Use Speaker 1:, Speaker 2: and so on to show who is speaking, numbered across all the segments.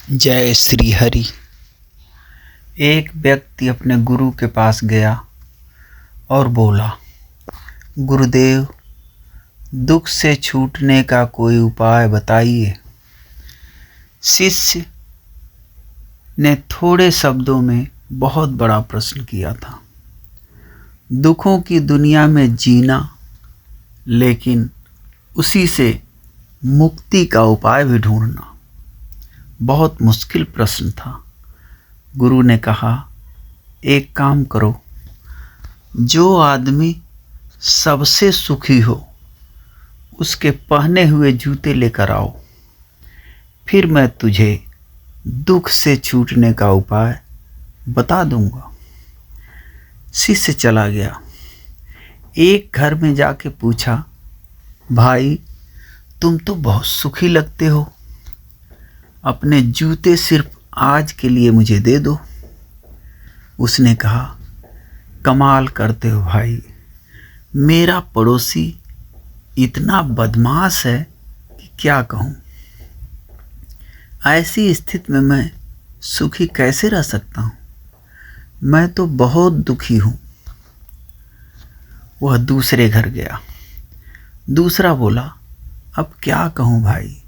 Speaker 1: जय श्री हरि। एक व्यक्ति अपने गुरु के पास गया और बोला, गुरुदेव, दुख से छूटने का कोई उपाय बताइए। शिष्य ने थोड़े शब्दों में बहुत बड़ा प्रश्न किया था। दुखों की दुनिया में जीना, लेकिन उसी से मुक्ति का उपाय भी ढूंढना बहुत मुश्किल प्रश्न था। गुरु ने कहा, एक काम करो, जो आदमी सबसे सुखी हो उसके पहने हुए जूते लेकर आओ, फिर मैं तुझे दुख से छूटने का उपाय बता दूंगा। शिष्य चला गया। एक घर में जाके पूछा, भाई, तुम तो बहुत सुखी लगते हो, अपने जूते सिर्फ आज के लिए मुझे दे दो। उसने कहा, कमाल करते हो भाई, मेरा पड़ोसी इतना बदमाश है कि क्या कहूँ। ऐसी स्थिति में मैं सुखी कैसे रह सकता हूँ? मैं तो बहुत दुखी हूँ। वह दूसरे घर गया। दूसरा बोला, अब क्या कहूँ भाई,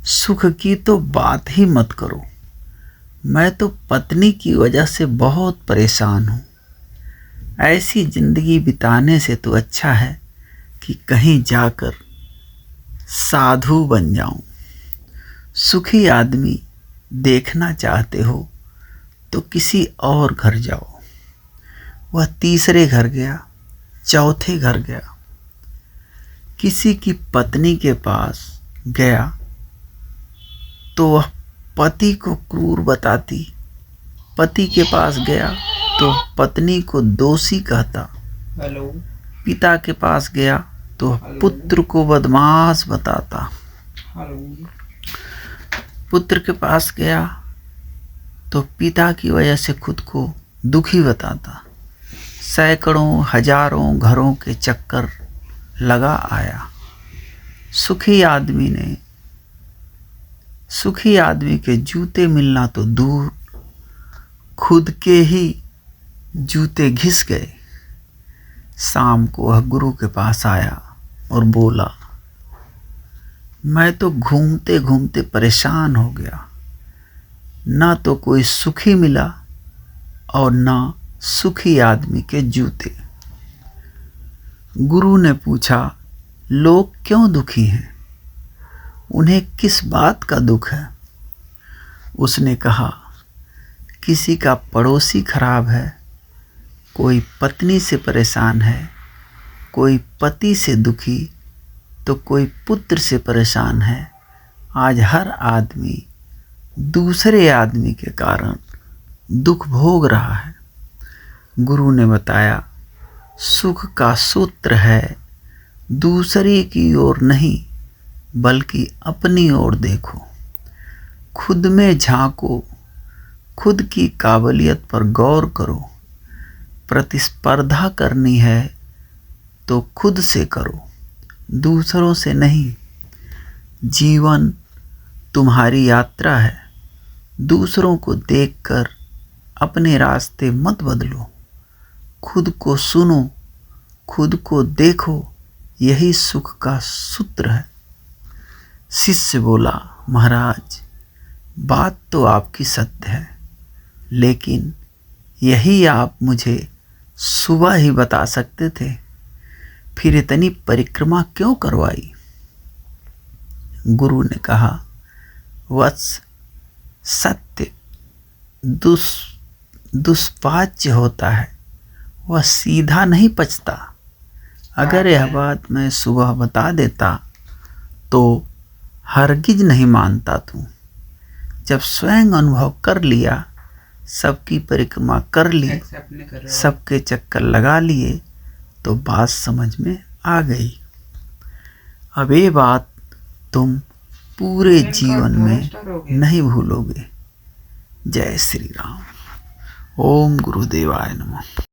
Speaker 1: सुख की तो बात ही मत करो, मैं तो पत्नी की वजह से बहुत परेशान हूँ। ऐसी जिंदगी बिताने से तो अच्छा है कि कहीं जाकर साधु बन जाऊं। सुखी आदमी देखना चाहते हो तो किसी और घर जाओ। वह तीसरे घर गया, चौथे घर गया, किसी की पत्नी के पास गया तो वह पति को क्रूर बताती। पति के पास गया तो पत्नी को दोषी कहता। पिता के पास गया तो पुत्र को बदमाश बताता। पुत्र के पास गया तो पिता की वजह से खुद को दुखी बताता। सैकड़ों हजारों घरों के चक्कर लगा आया। सुखी आदमी के जूते मिलना तो दूर, खुद के ही जूते घिस गए। शाम को वह गुरु के पास आया और बोला, मैं तो घूमते घूमते परेशान हो गया, ना तो कोई सुखी मिला और ना सुखी आदमी के जूते। गुरु ने पूछा, लोग क्यों दुखी हैं? उन्हें किस बात का दुख है? उसने कहा, किसी का पड़ोसी खराब है, कोई पत्नी से परेशान है, कोई पति से दुखी, तो कोई पुत्र से परेशान है। आज हर आदमी दूसरे आदमी के कारण दुख भोग रहा है। गुरु ने बताया, सुख का सूत्र है, दूसरे की ओर नहीं बल्कि अपनी ओर देखो, खुद में झांको, खुद की काबिलियत पर गौर करो। प्रतिस्पर्धा करनी है तो खुद से करो, दूसरों से नहीं। जीवन तुम्हारी यात्रा है, दूसरों को देखकर अपने रास्ते मत बदलो। खुद को सुनो, खुद को देखो, यही सुख का सूत्र है। शिष्य बोला, महाराज, बात तो आपकी सत्य है, लेकिन यही आप मुझे सुबह ही बता सकते थे, फिर इतनी परिक्रमा क्यों करवाई? गुरु ने कहा, वत्स, सत्य दुष्पाच्य होता है, वह सीधा नहीं पचता। अगर यह बात मैं सुबह बता देता तो हरगिज नहीं मानता तू। जब स्वयं अनुभव कर लिया, सबकी परिक्रमा कर ली, सबके चक्कर लगा लिए, तो बात समझ में आ गई। अब ये बात तुम पूरे जीवन में नहीं भूलोगे। जय श्री राम। ओम गुरुदेवाय नमः।